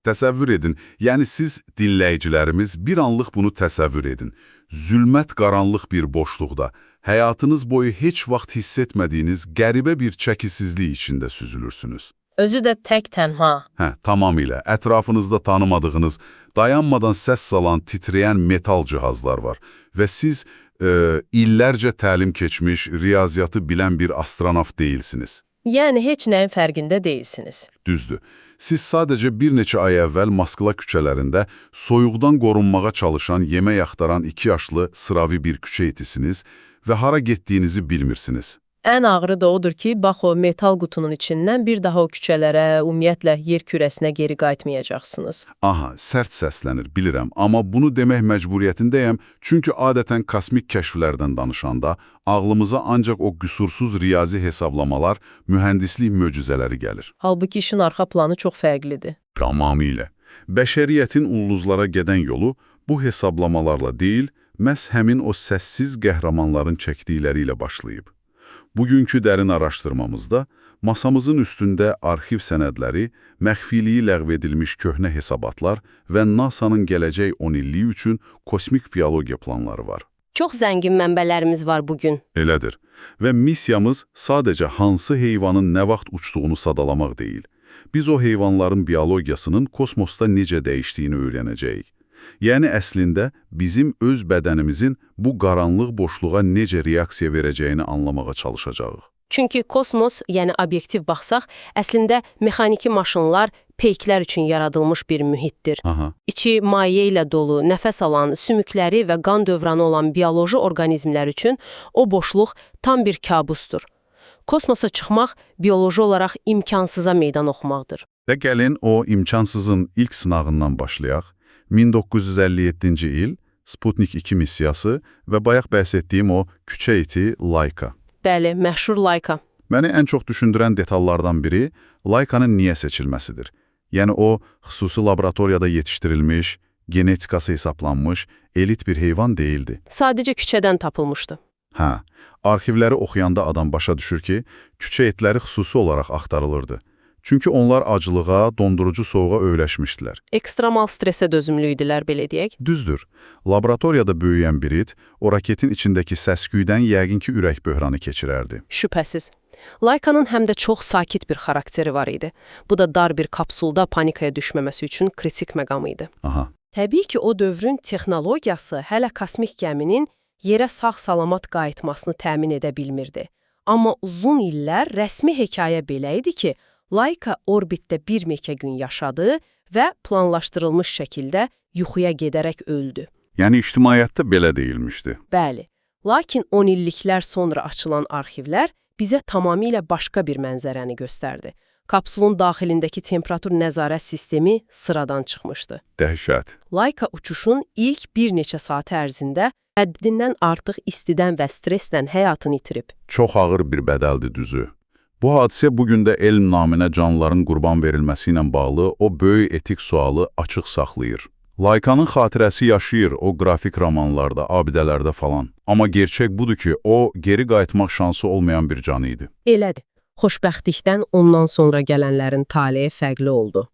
Təsəvvür edin, yəni siz dinləyicilərimiz bir anlıq bunu təsəvvür edin. Zülmət qaranlıq bir boşluqda, həyatınız boyu heç vaxt hiss etmədiyiniz qəribə bir çəkisizlik içində süzülürsünüz. Özü də tək-tənha. Tamamilə. Ətrafınızda tanımadığınız, dayanmadan səs salan, titrəyən metal cihazlar var və siz illərcə təlim keçmiş, riyaziyyatı bilən bir astronavt deyilsiniz. Yəni heç nəyin fərqində deyilsiniz. Düzdür. Siz sadəcə bir neçə ay əvvəl Moskva küçələrində soyuqdan qorunmağa çalışan, yemək axtaran 2 yaşlı sıravi bir küçə itisiniz və hara getdiyinizi bilmirsiniz. Ən ağrı da odur ki, bax o metal qutunun içindən bir daha o küçələrə, ümumiyyətlə yer kürəsinə geri qayıtmayacaqsınız. Aha, sərt səslənir, bilirəm, amma bunu demək məcburiyyətindəyəm, çünki adətən kosmik kəşflərdən danışanda ağlımıza ancaq o qüsursuz riyazi hesablamalar, mühəndislik möcüzələri gəlir. Halbuki işin arxa planı çox fərqlidir. Tamamilə. Bəşəriyyətin ulduzlara gedən yolu bu hesablamalarla deyil, məhz həmin o səssiz qəhrəmanların çəkdikləri ilə başlayıb. Bugünkü dərin araşdırmamızda masamızın üstündə arxiv sənədləri, məxfiliyi ləğv edilmiş köhnə hesabatlar və NASA-nın gələcək 10 illiyi üçün kosmik biologiya planları var. Çox zəngin mənbələrimiz var bugün. Elədir. Və missiyamız sadəcə hansı heyvanın nə vaxt uçduğunu sadalamaq deyil. Biz o heyvanların biologiyasının kosmosda necə dəyişdiyini öyrənəcəyik. Yəni əslində bizim öz bədənimizin bu qaranlıq boşluğa necə reaksiya verəcəyini anlamağa çalışacağıq. Çünki kosmos, yəni obyektiv baxsaq, əslində mexaniki maşınlar, peyklər üçün yaradılmış bir mühitdir. İçi maye ilə dolu, nəfəs alan, sümükləri və qan dövranı olan bioloji orqanizmlər üçün o boşluq tam bir kabusdur. Kosmosa çıxmaq bioloji olaraq imkansıza meydan oxumaqdır. Və gəlin o imkansızın ilk sınağından başlayaq. 1957-ci il Sputnik 2 missiyası və bayaq bəhs etdiyim o küçə iti Laika. Bəli, məşhur Laika. Məni ən çox düşündürən detallardan biri Laikanın niyə seçilməsidir. Yəni o, xüsusi laboratoriyada yetişdirilmiş, genetikası hesablanmış, elit bir heyvan deyildi. Sadəcə küçədən tapılmışdı. Arxivləri oxuyanda adam başa düşür ki, küçə etləri xüsusi olaraq axtarılırdı. Çünki onlar acılığa, dondurucu soğuğa öyrəşmişdilər. Ekstremal stresə dözümlü idilər, belə deyək. Düzdür. Laboratoriyada böyüyən bir it, o raketin içindəki səsküydən yəqin ki, ürək böhranı keçirərdi. Şübhəsiz. Laikanın həm də çox sakit bir xarakteri var idi. Bu da dar bir kapsulda panikaya düşməməsi üçün kritik məqam idi. Təbii ki, o dövrün texnologiyası hələ kosmik gəminin yerə sağ-salamat qayıtmasını təmin edə bilmirdi. Amma uzun illər rəsmi hekayə belə idi ki, Laika orbitdə bir neçə gün yaşadı və planlaşdırılmış şəkildə yuxuya gedərək öldü. Yəni ictimaiyyətdə belə deyilmişdi. Bəli. Lakin 10 illiklər sonra açılan arxivlər bizə tamamilə başqa bir mənzərəni göstərdi. Kapsulun daxilindəki temperatur nəzarət sistemi sıradan çıxmışdı. Dəhşət. Laika uçuşun ilk bir neçə saat ərzində həddindən artıq istidən və stressdən həyatını itirib. Çox ağır bir bədəldir düzü. Bu hadisə bugün də elm naminə canlıların qurban verilməsi ilə bağlı o böyük etik sualı açıq saxlayır. Laikanın xatirəsi yaşayır o qrafik romanlarda, abidələrdə falan. Amma gerçək budur ki, o geri qayıtmaq şansı olmayan bir canı idi. Elədir. Xoşbəxtlikdən ondan sonra gələnlərin taleyi fərqli oldu.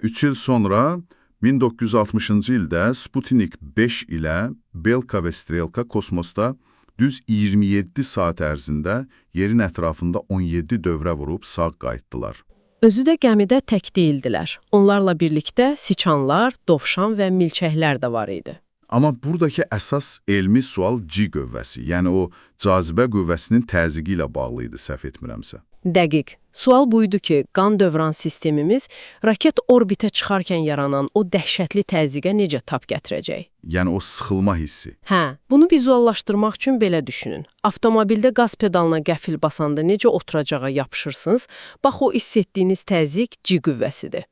3 il sonra 1960-cı ildə Sputnik 5 ilə Belka və Strelka kosmosda düz 27 saat ərzində yerin ətrafında 17 dövrə vurub sağ qayıtdılar. Özü də gəmidə tək deyildilər. Onlarla birlikdə siçanlar, dovşan və milçəklər də var idi. Amma buradakı əsas elmi sual G qüvvəsi, yəni o cazibə qüvvəsinin təzyiqi ilə bağlı idi, səhv etmirəmsə. Dəqiq. Sual buydu ki, qan dövran sistemimiz raket orbitə çıxarkən yaranan o dəhşətli təzyiqə necə tab gətirəcək? Yəni o sıxılma hissi. Bunu vizuallaşdırmaq üçün belə düşünün. Avtomobildə qaz pedalına qəfil basanda necə oturacağa yapışırsınız, bax o hiss etdiyiniz təzyiq G qüvvəsidir.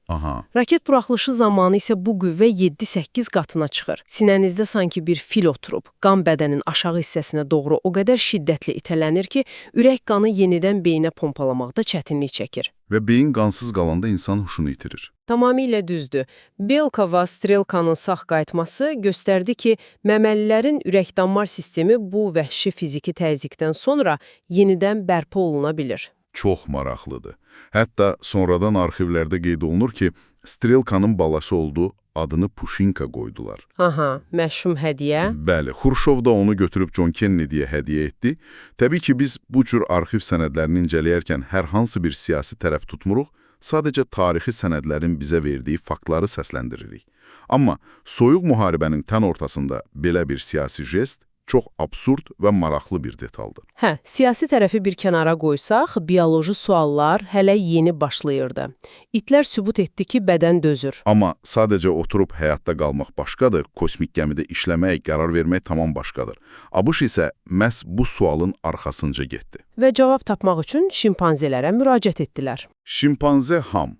Raket buraxılışı zamanı isə bu qüvvə 7-8 qatına çıxır. Sinənizdə sanki bir fil oturub, qan bədənin aşağı hissəsinə doğru o qədər şiddətli itələnir ki, ürək qanı yenidən beyinə pompalamaqda çətinlik çəkir. Və beyin qansız qalanda insan huşunu itirir. Tamamilə düzdür. Belka və Strelkanın sağ qayıtması göstərdi ki, məməlilərin ürək-damar sistemi bu vəhşi fiziki təzyiqdən sonra yenidən bərpa oluna bilir. Çox maraqlıdır. Hətta sonradan arxivlərdə qeyd olunur ki, Strelkanın balası oldu, adını Pushinka qoydular. Aha, məşhum hədiyyə. Bəli, Xruşov da onu götürüb John Kennedy'yə hədiyyə etdi. Təbii ki, biz bu cür arxiv sənədlərini inceləyərkən hər hansı bir siyasi tərəf tutmuruq, sadəcə tarixi sənədlərin bizə verdiyi faktları səsləndiririk. Amma soyuq müharibənin tən ortasında belə bir siyasi jest çox absurd və maraqlı bir detaldır. Hə, siyasi tərəfi bir kənara qoysaq, bioloji suallar hələ yeni başlayırdı. İtlər sübut etdi ki, bədən dözür. Amma sadəcə oturub həyatda qalmaq başqadır, kosmik gəmidə işləmək, qərar vermək tamam başqadır. ABŞ isə məhz bu sualın arxasınca getdi. Və cavab tapmaq üçün şimpanzelərə müraciət etdilər. Şimpanze Ham,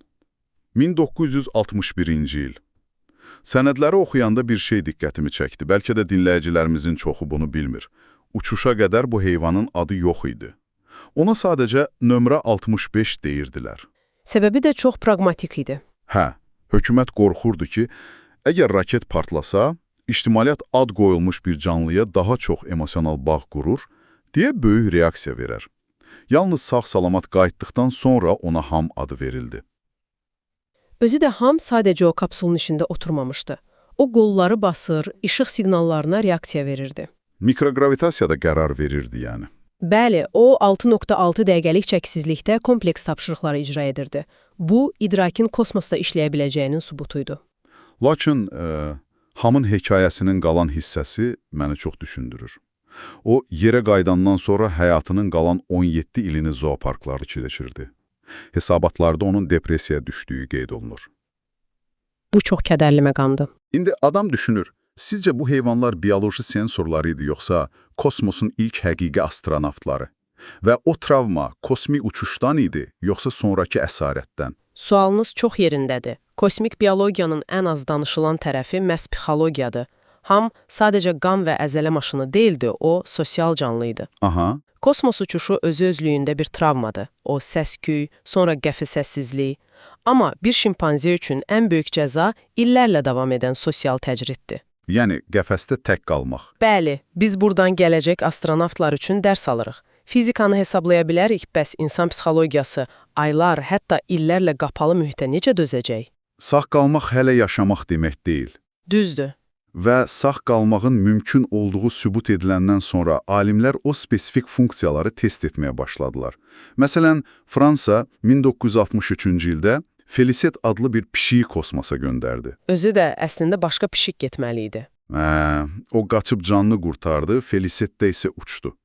1961-ci il. Sənədləri oxuyanda bir şey diqqətimi çəkdi. Bəlkə də dinləyicilərimizin çoxu bunu bilmir. Uçuşa qədər bu heyvanın adı yox idi. Ona sadəcə nömrə 65 deyirdilər. Səbəbi də çox praqmatik idi. Hə, hökumət qorxurdu ki, əgər raket partlasa, ictimaiyyət ad qoyulmuş bir canlıya daha çox emosional bağ qurur, deyə böyük reaksiya verər. Yalnız sağ-salamat qayıtdıqdan sonra ona Ham adı verildi. Özü də Ham sadəcə o kapsulun içində oturmamışdı. O qolları basır, işıq siqnallarına reaksiya verirdi. Mikrogravitasiya da qərar verirdi yəni. Bəli, o 6.6 dəqiqəlik çəkisizlikdə kompleks tapşırıqları icra edirdi. Bu, idrakin kosmosda işləyə biləcəyinin sübutuydu. Lakin Hamın hekayəsinin qalan hissəsi məni çox düşündürür. O, yerə qayıdandan sonra həyatının qalan 17 ilini zooparklarda keçirdi. Hesabatlarda onun depressiyaya düşdüyü qeyd olunur. Bu çox kədərli məqamdır. İndi adam düşünür, sizcə bu heyvanlar bioloji sensorları idi, yoxsa kosmosun ilk həqiqi astronavtları? Və o travma kosmik uçuşdan idi, yoxsa sonraki əsarətdən? Sualınız çox yerindədir. Kosmik biologiyanın ən az danışılan tərəfi məhz psixologiyadır. Ham sadəcə qan və əzələ maşını deyildi, o sosial canlı idi. Aha. Kosmos uçuşu özü-özlüyündə bir travmadır. O səs-küy, sonra qəfil səssizlik. Amma bir şimpanze üçün ən böyük cəza illərlə davam edən sosial təcriddir. Yəni, qəfəsdə tək qalmaq. Bəli, biz buradan gələcək astronavtlar üçün dərs alırıq. Fizikanı hesablaya bilərik, bəs insan psixologiyası aylar, hətta illərlə qapalı mühitə necə dözəcək? Sağ qalmaq hələ yaşamaq demək deyil. Düzdür. Və sağ qalmağın mümkün olduğu sübut ediləndən sonra alimlər o spesifik funksiyaları test etməyə başladılar. Məsələn, Fransa 1963-cü ildə Feliset adlı bir pişiyi kosmosa göndərdi. Özü də əslində başqa pişik getməli idi. O qaçıb canını qurtardı, Felisetdə isə uçdu.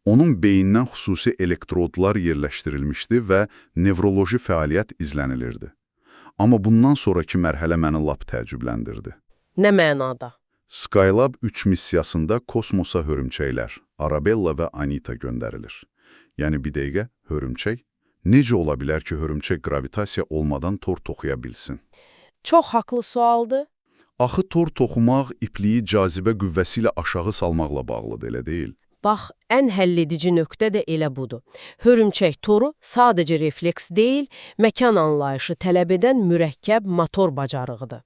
Onun beyindən xüsusi elektrodlar yerləşdirilmişdi və nevroloji fəaliyyət izlənilirdi. Amma bundan sonraki mərhələ məni lap təəccübləndirdi. Nə mənada? Skylab 3 missiyasında kosmosa hörümçəklər, Arabella və Anita göndərilir. Yəni bir dəqiqə, hörümçək? Necə ola bilər ki, hörümçək gravitasiya olmadan tor toxuya bilsin? Çox haqlı sualdır. Axı tor toxumaq ipliyi cazibə qüvvəsi ilə aşağı salmaqla bağlıdır, elə deyil? Bax, ən həlledici nöqtə də elə budur. Hörümçək toru sadəcə refleks deyil, məkan anlayışı tələb edən mürəkkəb motor bacarığıdır.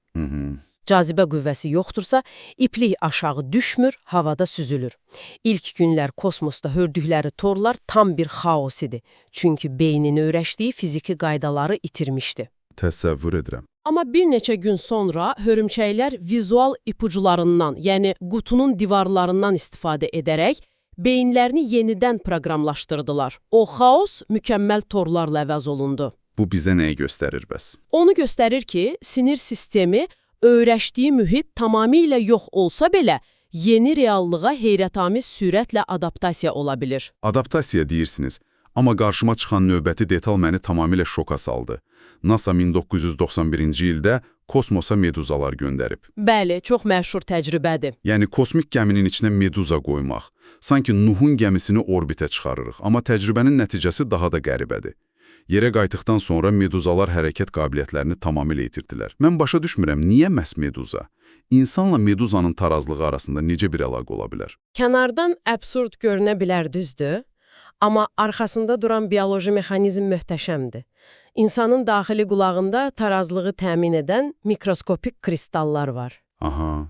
Cazibə qüvvəsi yoxdursa, iplik aşağı düşmür, havada süzülür. İlk günlər kosmosda hördükləri torlar tam bir xaos idi. Çünki beynini öyrəşdiyi fiziki qaydaları itirmişdi. Təsəvvür edirəm. Amma bir neçə gün sonra hörümçəklər vizual ipucularından, yəni qutunun divarlarından istifadə edərək beyinlərini yenidən proqramlaşdırdılar. O xaos mükəmməl torlarla əvəz olundu. Bu bizə nəyi göstərir bəs? Onu göstərir ki, sinir sistemi öyrəşdiyi mühit tamamilə yox olsa belə, yeni reallığa heyrətamiz sürətlə adaptasiya ola bilir. Adaptasiya deyirsiniz, amma qarşıma çıxan növbəti detal məni tamamilə şoka saldı. NASA 1991-ci ildə kosmosa meduzalar göndərib. Bəli, çox məşhur təcrübədir. Yəni, kosmik gəminin içinə meduza qoymaq. Sanki Nuhun gəmisini orbitə çıxarırıq, amma təcrübənin nəticəsi daha da qəribədir. Yerə qayıtdıqdan sonra meduzalar hərəkət qabiliyyətlərini tamamilə itirdilər. Mən başa düşmürəm, niyə məhz meduza? İnsanla meduzanın tarazlığı arasında necə bir əlaqə ola bilər? Kənardan absurd görünə bilər, düzdür? Amma arxasında duran bioloji mexanizm möhtəşəmdir. İnsanın daxili qulağında tarazlığı təmin edən mikroskopik kristallar var. Aha.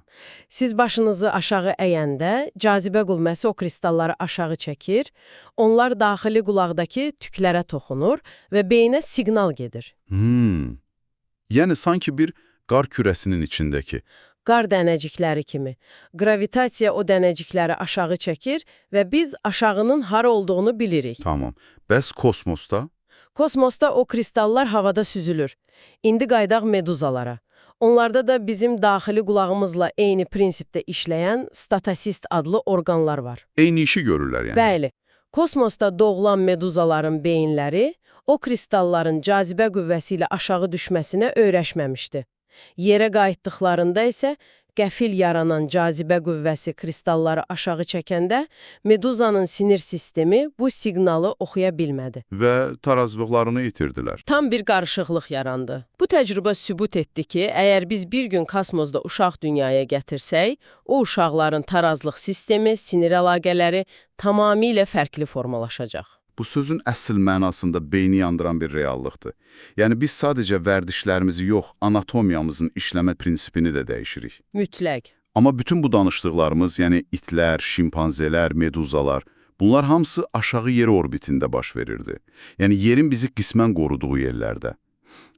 Siz başınızı aşağı əyəndə cazibə qüvvəsi o kristalları aşağı çəkir, onlar daxili qulaqdakı tüklərə toxunur və beyinə siqnal gedir. Yəni sanki bir qar kürəsinin içindəki. Qar dənəcikləri kimi. Gravitasiya o dənəcikləri aşağı çəkir və biz aşağının hara olduğunu bilirik. Tamam. Bəs kosmosda? Kosmosda o kristallar havada süzülür. İndi qaydaq meduzalara. Onlarda da bizim daxili qulağımızla eyni prinsipdə işləyən statosist adlı orqanlar var. Eyni işi görürlər yəni. Bəli, kosmosda doğulan meduzaların beyinləri o kristalların cazibə qüvvəsi ilə aşağı düşməsinə öyrəşməmişdi. Yerə qayıtdıqlarında isə qəfil yaranan cazibə qüvvəsi kristalları aşağı çəkəndə meduzanın sinir sistemi bu siqnalı oxuya bilmədi. Və tarazlıqlarını itirdilər. Tam bir qarışıqlıq yarandı. Bu təcrübə sübut etdi ki, əgər biz bir gün kosmosda uşaq dünyaya gətirsək, o uşaqların tarazlıq sistemi, sinir əlaqələri tamamilə fərqli formalaşacaq. Bu sözün əsl mənasında beyni yandıran bir reallıqdır. Yəni biz sadəcə vərdişlərimizi yox, anatomiyamızın işləmə prinsipini də dəyişirik. Mütləq. Amma bütün bu danışdıqlarımız, yəni itlər, şimpanzelər, meduzalar, bunlar hamısı aşağı yer orbitində baş verirdi. Yəni yerin bizi qismən qoruduğu yerlərdə.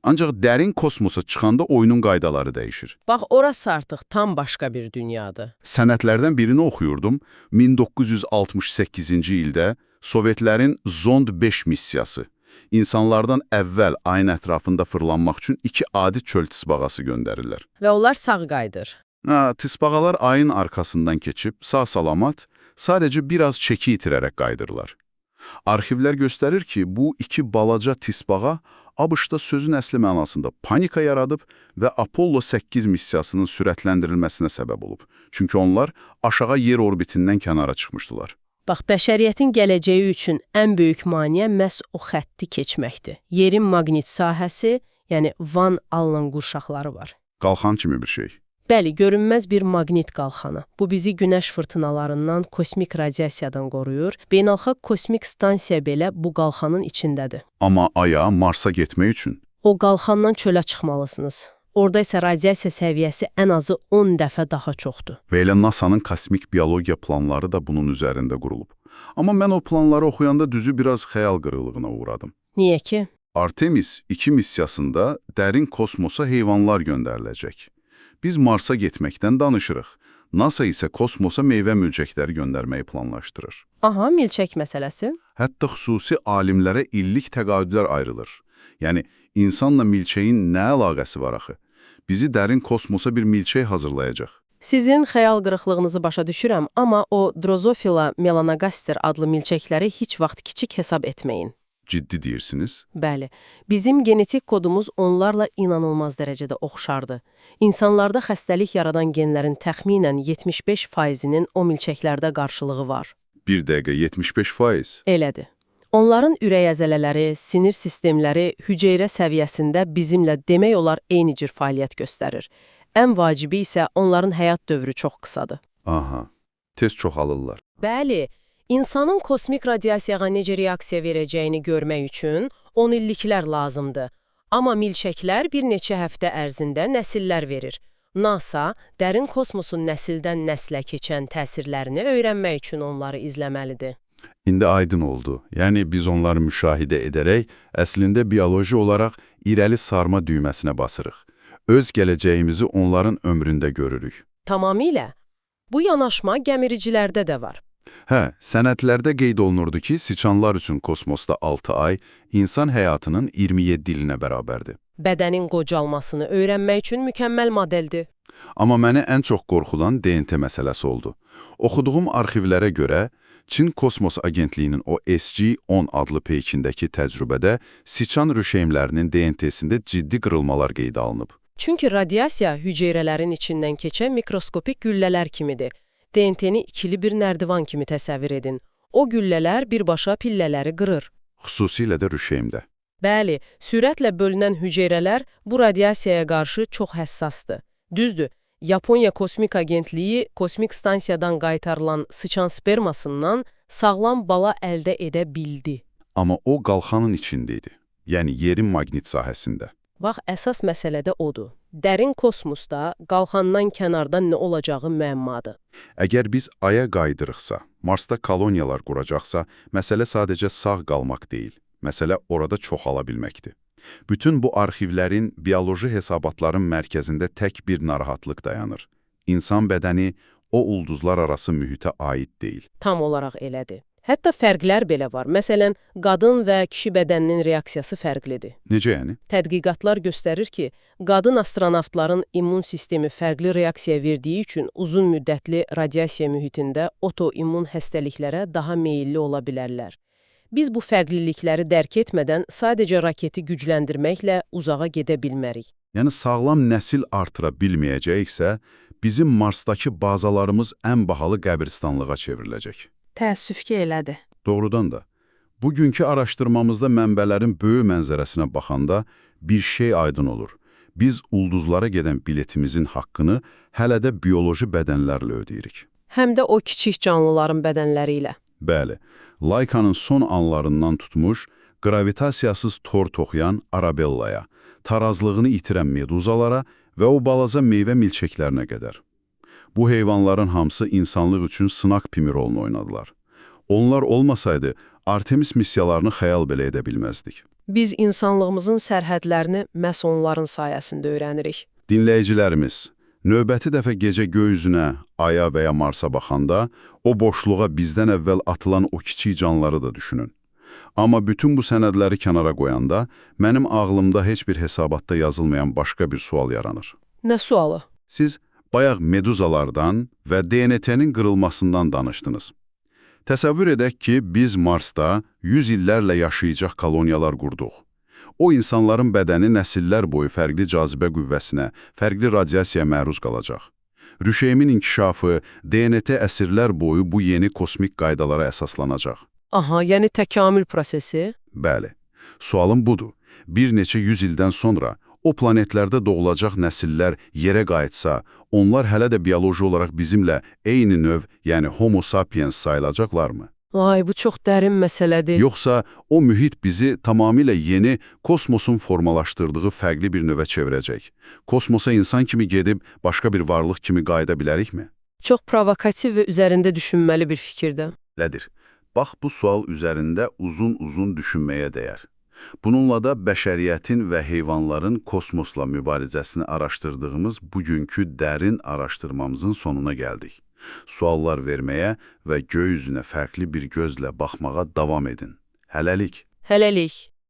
Ancaq dərin kosmosa çıxanda oyunun qaydaları dəyişir. Bax, orası artıq tam başqa bir dünyadır. Sənədlərdən birini oxuyurdum. 1968-ci ildə Sovetlərin Zond 5 missiyası insanlardan əvvəl ayın ətrafında fırlanmaq üçün 2 adi çöl tısbağası göndərirlər. Və onlar sağ qayıdır. Tısbağalar ayın arkasından keçib sağ-salamat, sadəcə biraz çəki itirərək qayıdırlar. Arxivlər göstərir ki, bu 2 balaca tısbağa ABŞ-da sözün əsli mənasında panika yaradıb və Apollo 8 missiyasının sürətləndirilməsinə səbəb olub. Çünki onlar aşağı yer orbitindən kənara çıxmışdılar. Bax, bəşəriyyətin gələcəyi üçün ən böyük maneə məhz o xətti keçməkdir. Yerin maqnit sahəsi, yəni Van Allen qurşaqları var. Qalxan kimi bir şey. Bəli, görünməz bir maqnit qalxanı. Bu bizi günəş fırtınalarından, kosmik radiasiyadan qoruyur. Beynəlxalq kosmik stansiya belə bu qalxanın içindədir. Amma Aya, Marsa getmək üçün? O qalxandan çölə çıxmalısınız. Orada isə radiasiya səviyyəsi ən azı 10 dəfə daha çoxdur. Və elə NASA'nın kosmik biologiya planları da bunun üzərində qurulub. Amma mən o planları oxuyanda düzü biraz xəyal qırıqlığına uğradım. Niyə ki? Artemis 2 missiyasında dərin kosmosa heyvanlar göndəriləcək. Biz Marsa getməkdən danışırıq. NASA isə kosmosa meyvə-mülçəkləri göndərməyi planlaşdırır. Aha, milçək məsələsi. Hətta xüsusi alimlərə illik təqaüdlər ayrılır. Yəni, insanla milçəyin nə əlaqəsi var axı? Bizi dərin kosmosa bir milçək hazırlayacaq. Sizin xəyal qırıqlığınızı başa düşürəm, amma o Drosophila melanogaster adlı milçəkləri heç vaxt kiçik hesab etməyin. Ciddi deyirsiniz? Bəli, bizim genetik kodumuz onlarla inanılmaz dərəcədə oxşardı. İnsanlarda xəstəlik yaradan genlərin təxminən 75%-nin o milçəklərdə qarşılığı var. Bir dəqiqə 75%? Elədir. Onların ürək əzələləri, sinir sistemləri hüceyrə səviyyəsində bizimlə demək olar eyni cür fəaliyyət göstərir. Ən vacibi isə onların həyat dövrü çox qısadır. Aha, tez çoxalırlar. Bəli, insanın kosmik radiasiyaya necə reaksiya verəcəyini görmək üçün 10 illiklər lazımdır. Amma milçəklər bir neçə həftə ərzində nəsillər verir. NASA, dərin kosmosun nəsildən nəslə keçən təsirlərini öyrənmək üçün onları izləməlidir. İndi aydın oldu. Yəni biz onları müşahidə edərək, əslində bioloji olaraq irəli sarma düyməsinə basırıq. Öz gələcəyimizi onların ömründə görürük. Tamamilə. Bu yanaşma gəmiricilərdə də var. Hə, sənədlərdə qeyd olunurdu ki, siçanlar üçün kosmosda 6 ay, insan həyatının 27 ilinə bərabərdir. Bədənin qocalmasını öyrənmək üçün mükəmməl modeldir. Amma məni ən çox qorxudan DNT məsələsi oldu. Oxuduğum arxivlərə görə, Çin Kosmos Agentliyinin o SG-10 adlı peykindəki təcrübədə siçan rüşeymlərinin DNT-sində ciddi qırılmalar qeydə alınıb. Çünki radiasiya hüceyrələrin içindən keçən mikroskopik güllələr kimidir. DNT-ni ikili bir nərdivan kimi təsəvvür edin. O güllələr birbaşa pillələri qırır. Xüsusilə də rüşeymdə. Bəli, sürətlə bölünən hüceyrələr bu radiasiyaya qarşı çox həssasdır. Düzdür, Yaponiya Kosmik Agentliyi kosmik stansiyadan qaytarılan sıçan spermasından sağlam bala əldə edə bildi. Amma o qalxanın içindeydi, yəni yerin maqnit sahəsində. Bax, əsas məsələ də odur. Dərin kosmosda qalxandan kənardan nə olacağı müəmmadır. Əgər biz Aya qaydırıqsa, Marsda koloniyalar quracaqsa, məsələ sadəcə sağ qalmaq deyil, məsələ orada çoxala bilməkdir. Bütün bu arxivlərin, bioloji hesabatların mərkəzində tək bir narahatlıq dayanır. İnsan bədəni o ulduzlar arası mühitə aid deyil. Tam olaraq elədir. Hətta fərqlər belə var. Məsələn, qadın və kişi bədəninin reaksiyası fərqlidir. Necə yəni? Tədqiqatlar göstərir ki, qadın astronavtların immun sistemi fərqli reaksiya verdiyi üçün uzun müddətli radiasiya mühitində otoimmun xəstəliklərə daha meyilli ola bilərlər. Biz bu fərqlilikləri dərk etmədən sadəcə raketi gücləndirməklə uzağa gedə bilmərik. Yəni sağlam nəsil artıra bilməyəcəksə, bizim Marsdakı bazalarımız ən bahalı qəbirstanlığa çevriləcək. Təəssüf ki, elədir. Doğrudan da. Bugünkü araşdırmamızda mənbələrin böyük mənzərəsinə baxanda bir şey aydın olur. Biz ulduzlara gedən biletimizin haqqını hələ də bioloji bədənlərlə ödeyirik. Həm də o kiçik canlıların bədənləri ilə. Bəli, Laikanın son anlarından tutmuş, gravitasiyasız tor toxuyan Arabellaya, tarazlığını itirən meduzalara və o balaca meyvə milçəklərinə qədər. Bu heyvanların hamısı insanlıq üçün sınaq pimi rolunu oynadılar. Onlar olmasaydı, Artemis missiyalarını xəyal belə edə bilməzdik. Biz insanlığımızın sərhədlərini məhz onların sayəsində öyrənirik. Dinləyicilərimiz, növbəti dəfə gecə göy üzünə, Aya və ya Marsa baxanda, o boşluğa bizdən əvvəl atılan o kiçik canlıları da düşünün. Amma bütün bu sənədləri kənara qoyanda, mənim ağlımda heç bir hesabatda yazılmayan başqa bir sual yaranır. Nə sualı? Siz bayaq meduzalardan və DNT-nin qırılmasından danışdınız. Təsəvvür edək ki, biz Marsda 100 illərlə yaşayacaq koloniyalar qurduq. O insanların bədəni nəsillər boyu fərqli cazibə qüvvəsinə, fərqli radiasiyaya məruz qalacaq. Rüşeyimin inkişafı, DNT əsrlər boyu bu yeni kosmik qaydalara əsaslanacaq. Aha, yəni təkamül prosesi. Bəli. Sualım budur. Bir neçə 100 ildən sonra o planetlərdə doğulacaq nəsillər yerə qayıtsa, onlar hələ də bioloji olaraq bizimlə eyni növ, yəni Homo sapiens sayılacaqlarmı? Vay, bu çox dərin məsələdir. Yoxsa o mühit bizi tamamilə yeni kosmosun formalaşdırdığı fərqli bir növə çevirəcək? Kosmosa insan kimi gedib başqa bir varlıq kimi qayıda bilərikmi? Çox provokativ və üzərində düşünməli bir fikirdir. Elədir. Bax, bu sual üzərində uzun-uzun düşünməyə dəyər. Bununla da bəşəriyyətin və heyvanların kosmosla mübarizəsini araşdırdığımız bugünkü dərin araşdırmamızın sonuna gəldik. Suallar verməyə və göy üzünə fərqli bir gözlə baxmağa davam edin. Hələlik. Hələlik.